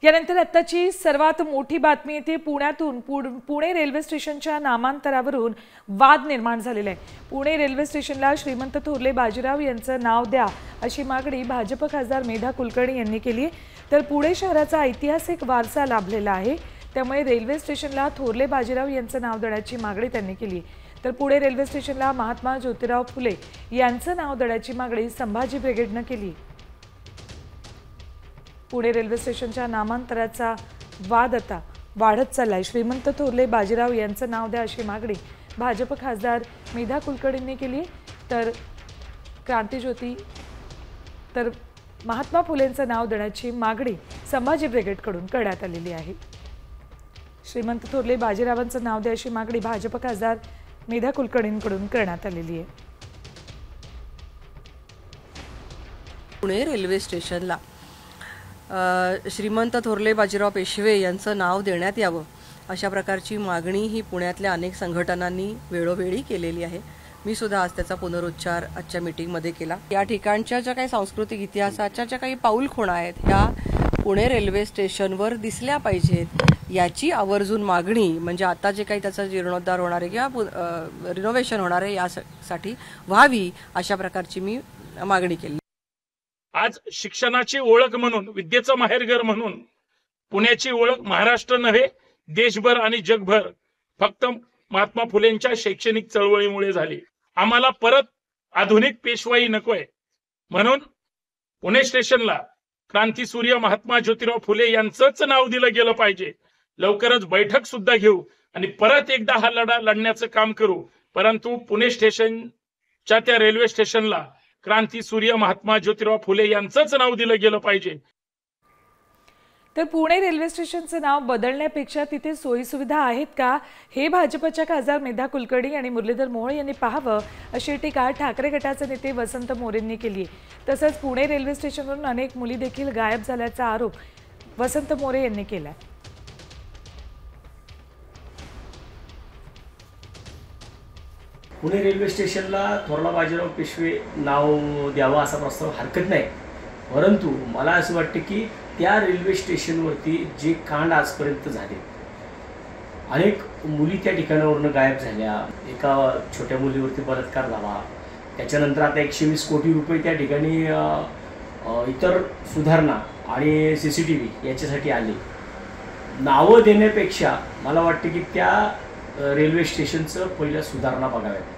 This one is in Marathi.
यानंतर आत्ताची सर्वात मोठी बातमी येते पुण्यातून। पुणे रेल्वे स्टेशनच्या नामांतरावरून वाद निर्माण झालेला आहे। पुणे रेल्वे स्टेशनला श्रीमंत थोरले बाजीराव यांचं नाव द्या अशी मागणी भाजप खासदार मेधा कुलकर्णी यांनी केली आहे। तर पुणे शहराचा ऐतिहासिक वारसा लाभलेला आहे, त्यामुळे रेल्वे स्टेशनला थोरले बाजीराव यांचं नाव देण्याची मागणी त्यांनी केली आहे। तर पुणे रेल्वे स्टेशनला महात्मा ज्योतिराव फुले यांचं नाव देण्याची मागणी संभाजी ब्रिगेडनं केली आहे। पुणे रेल्वे स्टेशनच्या नामांतराचा वाद आता वाढत चाललाय। श्रीमंत थोरले बाजीराव यांचं नाव द्या अशी मागणी भाजप खासदार मेधा कुलकर्णींनी केली आहे। तर क्रांतिज्योती तर महात्मा फुलेंचं नाव देण्याची मागणी संभाजी ब्रिगेडकडून करण्यात आलेली आहे। श्रीमंत थोरले बाजीरावांचं नाव द्या अशी मागणी भाजप खासदार मेधा कुलकर्णींकडून करण्यात आलेली आहे। पुणे रेल्वे स्टेशनला श्रीमंत थोरले बाजीराव पेशवे यांचं नाव देण्यात यावं अशा प्रकारची मागणी ही पुण्यातल्या अनेक संघटनांनी वेळोवेळी केलेली आहे। मी सुद्धा आज त्याचा पुनरुच्चार आजच्या मीटिंगमध्ये केला। या ठिकाणच्या ज्या काही सांस्कृतिक इतिहासाच्या ज्या काही पाऊलखुणा आहेत ह्या पुणे रेल्वे स्टेशनवर दिसल्या पाहिजेत याची आवर्जून मागणी, म्हणजे आता जे काही त्याचा जीर्णोद्धार होणार आहे किंवा रिनोव्हेशन होणार आहे यासाठी व्हावी अशा प्रकारची मी मागणी केली। आज शिक्षणाची ओळख म्हणून, विद्येचं माहेरघर म्हणून पुण्याची ओळख महाराष्ट्र नव्हे देशभर आणि जगभर फक्त महात्मा फुलेंच्या शैक्षणिक चळवळीमुळे झाली। आम्हाला परत आधुनिक पेशवाई नकोय, म्हणून पुणे स्टेशनला क्रांतीसूर्य महात्मा ज्योतिराव फुले यांचंच नाव दिलं गेलं पाहिजे। लवकरच बैठक सुद्धा घेऊ आणि परत एकदा हा लढा लढण्याचं काम करू, परंतु पुणे स्टेशनच्या त्या रेल्वे स्टेशनला क्रांतीसूर्य महात्मा ज्योतिराव फुले यांचंच नाव दिलं गेलं पाहिजे। तर पुणे रेल्वे स्टेशनचं नाव बदलण्यापेक्षा तिथे सोयीसुविधा आहेत का हे भाजपच्या खासदार मेधा कुलकर्णी आणि मुरलीधर मोहोळ यांनी पाहावं अशी टीका ठाकरे गटाचे नेते वसंत मोरेंनी केली आहे। तसंच पुणे रेल्वे स्टेशनवरून अनेक मुली देखील गायब झाल्याचा आरोप वसंत मोरे यांनी केला। पुणे रेल्वे स्टेशनला थोरला बाजीराव पेशवे नाव द्यावं असा प्रस्ताव हरकत नाही, परंतु मला असं वाटतं की त्या रेल्वे स्टेशनवरती जे कांड आजपर्यंत झाले, अनेक मुली त्या ठिकाणावरून गायब झाल्या, एका छोट्या मुलीवरती बलात्कार झाला, त्याच्यानंतर आता 120 कोटी रुपये त्या ठिकाणी इतर सुधारणा आणि CCTV याच्यासाठी आले। नावं देण्यापेक्षा मला वाटतं की त्या रेल्वे स्टेशनचं पहिल्या सुधारणा बघाव्यात।